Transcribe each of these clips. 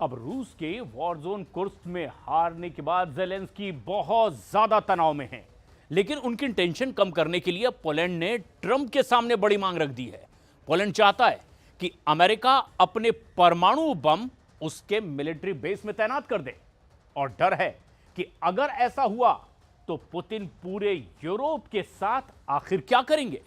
अब रूस के वॉर जोन कुर्स्क में हारने के बाद ज़ेलेंस्की बहुत ज्यादा तनाव में हैं। लेकिन उनकी टेंशन कम करने के लिए पोलैंड ने ट्रंप के सामने बड़ी मांग रख दी है। पोलैंड चाहता है कि अमेरिका अपने परमाणु बम उसके मिलिट्री बेस में तैनात कर दे, और डर है कि अगर ऐसा हुआ तो पुतिन पूरे यूरोप के साथ आखिर क्या करेंगे।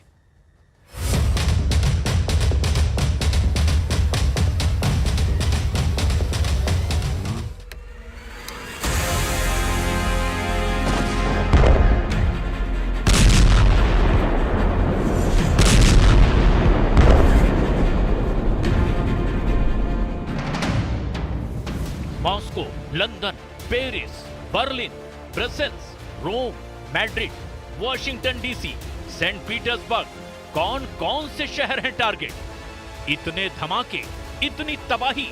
Moscow, London, Paris, Berlin, Brussels, Rome, Madrid, Washington DC, Saint Petersburg, कौन कौन से शहर हैं टारगेट। इतने धमाके, इतनी तबाही,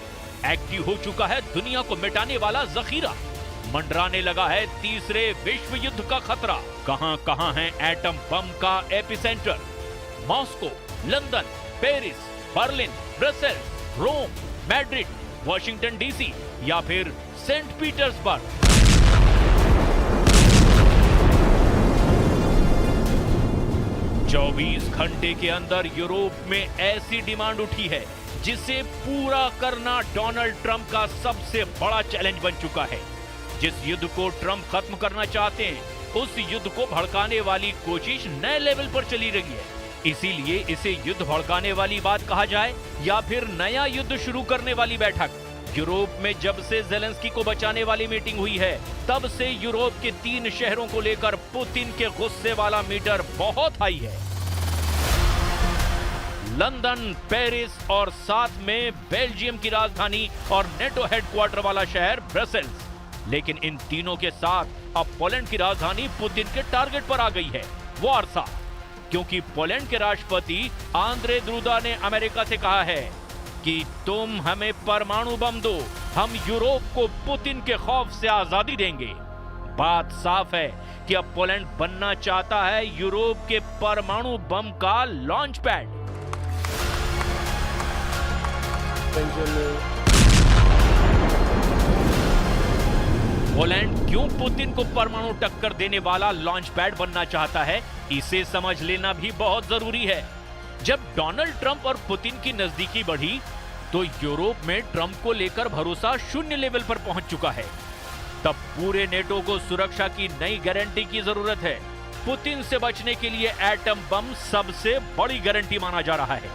एक्टिव हो चुका है दुनिया को मिटाने वाला जखीरा, मंडराने लगा है तीसरे विश्व युद्ध का खतरा। कहां कहां है एटम बम का epicentre. Moscow, London, Paris, Berlin, Brussels, Rome, Madrid, Washington DC या फिर सेंट पीटर्सबर्ग। चौबीस घंटे के अंदर यूरोप में ऐसी डिमांड उठी है जिसे पूरा करना डोनाल्ड ट्रंप का सबसे बड़ा चैलेंज बन चुका है। जिस युद्ध को ट्रंप खत्म करना चाहते हैं, उस युद्ध को भड़काने वाली कोशिश नए लेवल पर चली रही है। इसीलिए इसे युद्ध भड़काने वाली बात कहा जाए या फिर नया युद्ध शुरू करने वाली बैठक। यूरोप में जब से ज़ेलेंस्की को बचाने वाली मीटिंग हुई है, तब से यूरोप के 3 शहरों को लेकर पुतिन के गुस्से वाला मीटर बहुत हाई है। लंदन, पेरिस और साथ में बेल्जियम की राजधानी और नेटो हेडक्वार्टर वाला शहर ब्रसेल्स। लेकिन इन तीनों के साथ अब पोलैंड की राजधानी पुतिन के टारगेट पर आ गई है, वार्सा। क्योंकि पोलैंड के राष्ट्रपति आंद्रे दुदा ने अमेरिका से कहा है कि तुम हमें परमाणु बम दो, हम यूरोप को पुतिन के खौफ से आजादी देंगे। बात साफ है कि अब पोलैंड बनना चाहता है यूरोप के परमाणु बम का लॉन्च पैड। पोलैंड क्यों पुतिन को परमाणु टक्कर देने वाला लॉन्च पैड बनना चाहता है, इसे समझ लेना भी बहुत जरूरी है। जब डोनाल्ड ट्रंप और पुतिन की नजदीकी बढ़ी तो यूरोप में ट्रंप को लेकर भरोसा शून्य लेवल पर पहुंच चुका है। तब पूरे नेटो को सुरक्षा की नई गारंटी की जरूरत है। पुतिन से बचने के लिए एटम बम सबसे बड़ी गारंटी माना जा रहा है।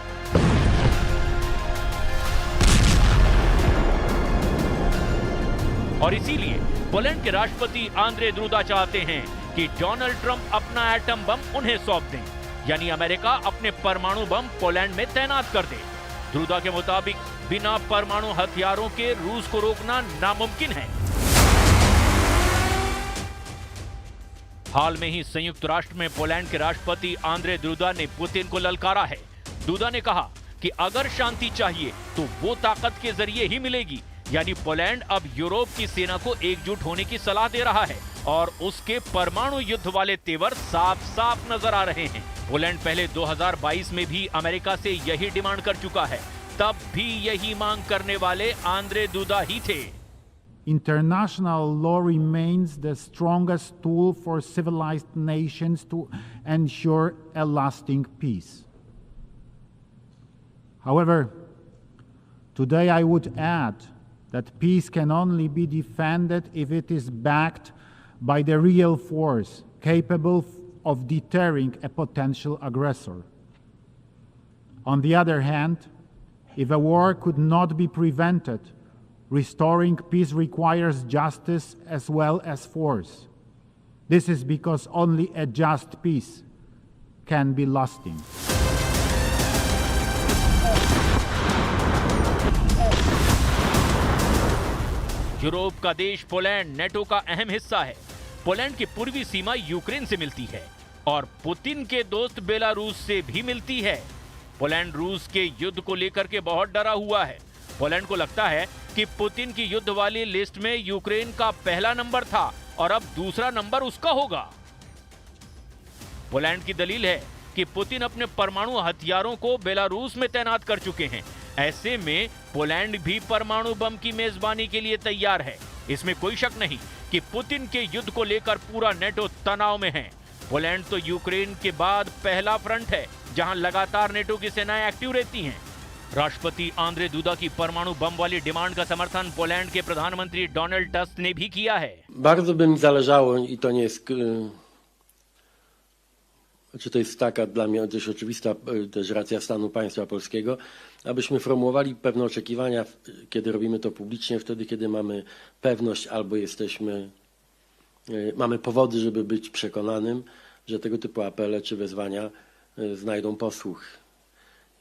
और इसीलिए पोलैंड के राष्ट्रपति आंद्रे दुदा चाहते हैं कि डोनाल्ड ट्रंप अपना एटम बम उन्हें सौंप दें, यानी अमेरिका अपने परमाणु बम पोलैंड में तैनात कर दे। दुदा के मुताबिक बिना परमाणु हथियारों के रूस को रोकना नामुमकिन है। हाल में ही संयुक्त राष्ट्र में पोलैंड के राष्ट्रपति आंद्रे दुदा ने पुतिन को ललकारा है। दुदा ने कहा कि अगर शांति चाहिए तो वो ताकत के जरिए ही मिलेगी, यानी पोलैंड अब यूरोप की सेना को एकजुट होने की सलाह दे रहा है और उसके परमाणु युद्ध वाले तेवर साफ साफ नजर आ रहे हैं। पोलैंड पहले 2022 में भी अमेरिका से यही डिमांड कर चुका है, तब भी यही मांग करने वाले आंद्रे दुदा ही थे। International law remains the strongest tool for civilized nations to ensure a lasting peace. However, today I would add that peace can only be defended if it is backed by the real force capable of deterring a potential aggressor. On the other hand, if a war could not be prevented, restoring peace requires justice as well as force. This is because only a just peace can be lasting. Europe का देश Poland NATO का अहम हिस्सा है। Poland की पूर्वी सीमा Ukraine से मिलती है और पुतिन के दोस्त बेलारूस से भी मिलती है। पोलैंड रूस के युद्ध को लेकर के बहुत डरा हुआ है। पोलैंड को लगता है कि पुतिन की युद्ध वाली लिस्ट में यूक्रेन का पहला नंबर था और अब दूसरा नंबर उसका होगा। पोलैंड की दलील है कि पुतिन अपने परमाणु हथियारों को बेलारूस में तैनात कर चुके हैं। ऐसे में पोलैंड भी परमाणु बम की मेजबानी के लिए तैयार है। इसमें कोई शक नहीं कि पुतिन के युद्ध को लेकर पूरा नेटो तनाव में है। पोलैंड तो यूक्रेन के बाद पहला फ्रंट है जहां लगातार नेटो की सेनाएं एक्टिव रहती हैं। राष्ट्रपति आंद्रे दूदा की परमाणु बम वाली डिमांड का समर्थन पोलैंड के प्रधानमंत्री डोनाल्ड टस्क ने भी किया है। Bardzo by mi zależało, i to nie jest, czy to jest taka dla mnie też oczywista też racja stanu państwa polskiego, abyśmy formułowali pewne oczekiwania, kiedy robimy to publicznie, wtedy, kiedy mamy pewność albo mamy powody, żeby być przekonanym, że tego typu apele czy wezwania znajdą posłuch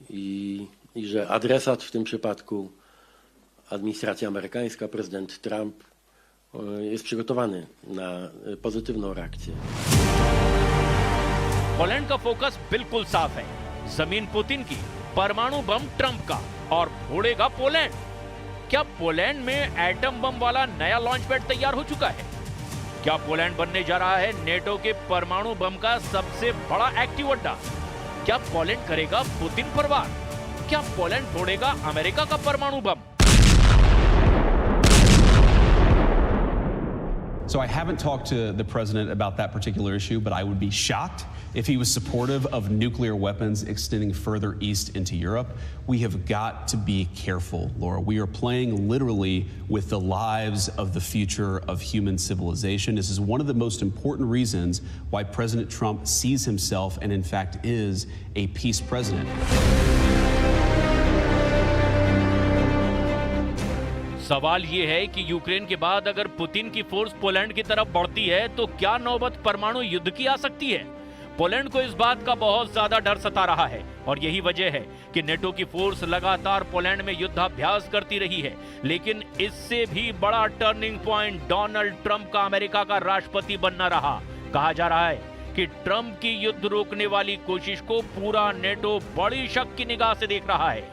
i że adresat w tym przypadku administracja amerykańska, prezydent Trump jest przygotowany na pozytywną reakcję. Poland का focus बिल्कुल साफ है। जमीन Putin की, परमाणु बम Trump का और फोड़ेगा Poland. क्या पोलैंड में एटम बम वाला नया लॉन्च पैड तैयार हो चुका है? क्या पोलैंड बनने जा रहा है नेटो के परमाणु बम का सबसे बड़ा एक्टिव अड्डा? क्या पोलैंड करेगा पुतिन पर वार? क्या पोलैंड फोड़ेगा अमेरिका का परमाणु बम? So I haven't talked to the president about that particular issue, but I would be shocked if he was supportive of nuclear weapons extending further east into Europe. We have got to be careful, Laura. We are playing literally with the lives of the future of human civilization. This is one of the most important reasons why President Trump sees himself and in fact is a peace president. सवाल ये है कि Ukraine के बाद अगर Putin की force Poland की तरफ बढ़ती है तो क्या नौबत परमाणु युद्ध की आ सकती है? पोलैंड को इस बात का बहुत ज्यादा डर सता रहा है और यही वजह है कि नेटो की फोर्स लगातार पोलैंड में युद्धाभ्यास करती रही है। लेकिन इससे भी बड़ा टर्निंग पॉइंट डोनाल्ड ट्रंप का अमेरिका का राष्ट्रपति बनना रहा। कहा जा रहा है कि ट्रंप की युद्ध रोकने वाली कोशिश को पूरा नेटो बड़ी शक की निगाह से देख रहा है।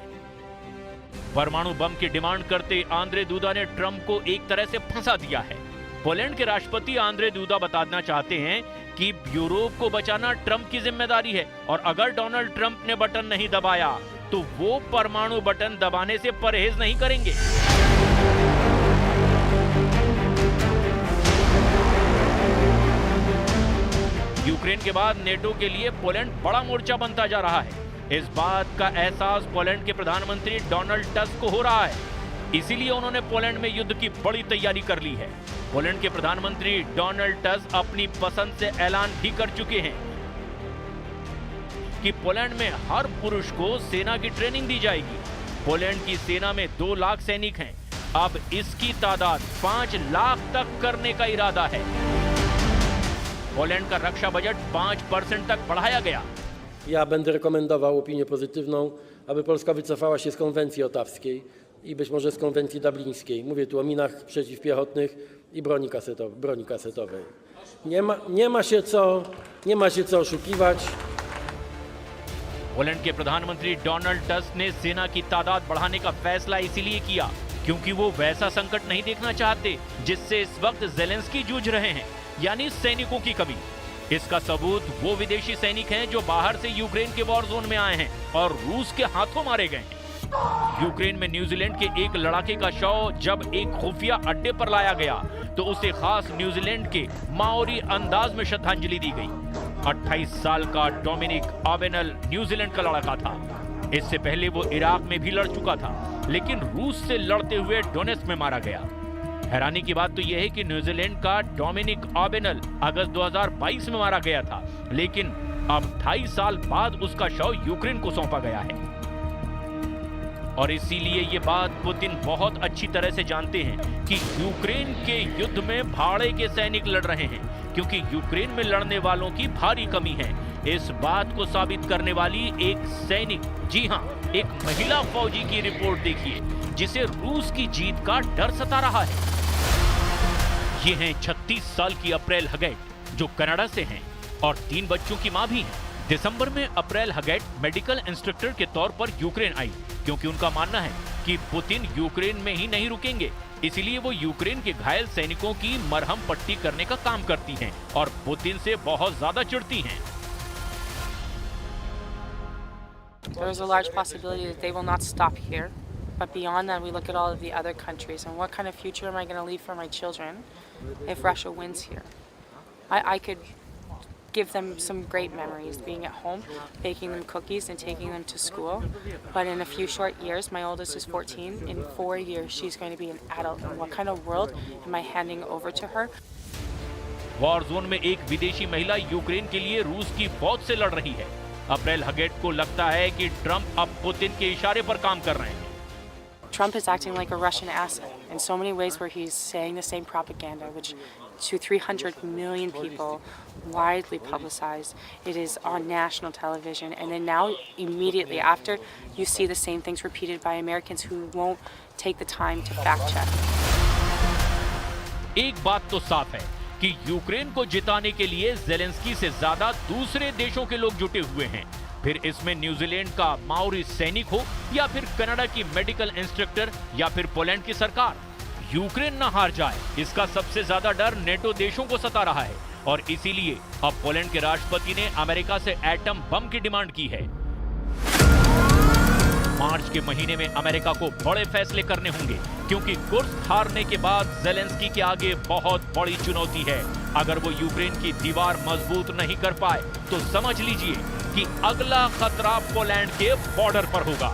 परमाणु बम की डिमांड करते आंद्रे दूदा ने ट्रंप को एक तरह से फंसा दिया है। पोलैंड के राष्ट्रपति आंद्रे दूदा बताना चाहते हैं कि यूरोप को बचाना ट्रंप की जिम्मेदारी है और अगर डोनाल्ड ट्रंप ने बटन नहीं दबाया तो वो परमाणु बटन दबाने से परहेज नहीं करेंगे। यूक्रेन के बाद नेटो के लिए पोलैंड बड़ा मोर्चा बनता जा रहा है। इस बात का एहसास पोलैंड के प्रधानमंत्री डोनाल्ड टस्क को हो रहा है। इसीलिए उन्होंने पोलैंड में युद्ध की बड़ी तैयारी कर ली है। पोलैंड के प्रधानमंत्री डोनाल्ड टस्क अपनी पसंद से ऐलान भी कर चुके हैं कि पोलैंड में हर पुरुष को सेना की ट्रेनिंग दी जाएगी। पोलैंड की सेना में 2 लाख सैनिक हैं। अब इसकी तादाद 5 लाख तक करने का इरादा है। पोलैंड का रक्षा बजट 5% तक बढ़ाया गया। Ja będę rekomendował opinię pozytywną, aby Polska wycofała się z konwencji ottawskiej i być może z konwencji dublińskiej. Mówię tu o minach przeciwpiechotnych i broni kasetowej. Nie ma się co oszukiwać. Poland के प्रधानमंत्री Donald tusk ने सेना की तादाद बढ़ाने का फैसला इसीलिए किया क्योंकि वो वैसा संकट नहीं देखना चाहते जिससे इस वक्त ज़ेलेंस्की जूझ रहे हैं, यानी सैनिकों की कमी। इसका सबूत वो विदेशी सैनिक हैं जो बाहर से यूक्रेन के वॉर जोन में आए हैं और रूस के हाथों मारे गए हैं। यूक्रेन में न्यूजीलैंड के एक लड़ाके का शव जब एक खुफिया अड्डे पर लाया गया तो उसे खास न्यूजीलैंड के माओरी अंदाज में श्रद्धांजलि दी गई। 28 साल का डोमिनिक आबेनल न्यूजीलैंड का लड़का था। इससे पहले वो इराक में भी लड़ चुका था, लेकिन रूस से लड़ते हुए डोनेट्स्क में मारा गया। हैरानी की बात तो यह है कि न्यूजीलैंड का डोमिनिक आबेनल अगस्त 2022 में मारा गया था, लेकिन अब 28 साल बाद उसका शव यूक्रेन को सौंपा गया है। और इसीलिए ये बात पुतिन बहुत अच्छी तरह से जानते हैं कि यूक्रेन के युद्ध में भाड़े के सैनिक लड़ रहे हैं, क्योंकि यूक्रेन में लड़ने वालों की भारी कमी है। इस बात को साबित करने वाली एक सैनिक, जी हां, एक महिला फौजी की रिपोर्ट देखिए जिसे रूस की जीत का डर सता रहा है। ये हैं 36 साल की अप्रैल हगेट, जो कनाडा से हैं और 3 बच्चों की मां भी हैं। दिसंबर में अप्रैल हगेट मेडिकल इंस्ट्रक्टर के तौर पर यूक्रेन आई, क्योंकि उनका मानना है कि पुतिन यूक्रेन में ही नहीं रुकेंगे, इसलिए वो यूक्रेन के घायल सैनिकों की मरहम पट्टी करने का काम करती हैं और पुतिन से बहुत ज्यादा चिढ़ती हैं। There is a large possibility that they will not stop here. But beyond that, we look at all of the other countries and what kind of future am I going to leave for my children if Russia wins here? I could give them some great memories being at home, baking them cookies and taking them to school. But in a few short years, my oldest is 14, in 4 years she's going to be an adult. And what kind of world am I handing over to her? War zone में एक विदेशी महिला Ukraine के लिए रूस की फौज से लड़ रही है। अप्रैल हगेट को लगता है कि ट्रंप अब पुतिन के इशारे पर काम कर रहे हैं। Trump is acting like a Russian asset in so many ways, where he's saying the same propaganda, which to 300 million people, widely publicized. It is on national television. And then now, immediately after, you see the same things repeated by Americans who won't take the time to fact check. एक बात तो साफ है कि Ukraine को जिताने के लिए ज़ेलेंस्की से ज्यादा दूसरे देशों के लोग जुटे हुए हैं। फिर इसमें न्यूजीलैंड का माओरी सैनिक हो, या फिर कनाडा की मेडिकल इंस्ट्रक्टर, या फिर पोलैंड की सरकार। यूक्रेन न हार जाए, इसका सबसे ज्यादा डर नेटो देशों को सता रहा है, और इसीलिए अब पोलैंड के राष्ट्रपति ने अमेरिका से एटम बम की डिमांड की है। मार्च के महीने में अमेरिका को बड़े फैसले करने होंगे, क्योंकि कुर्स्क हारने के बाद ज़ेलेंस्की के आगे बहुत बड़ी चुनौती है। अगर वो यूक्रेन की दीवार मजबूत नहीं कर पाए तो समझ लीजिए कि अगला खतरा पोलैंड के बॉर्डर पर होगा।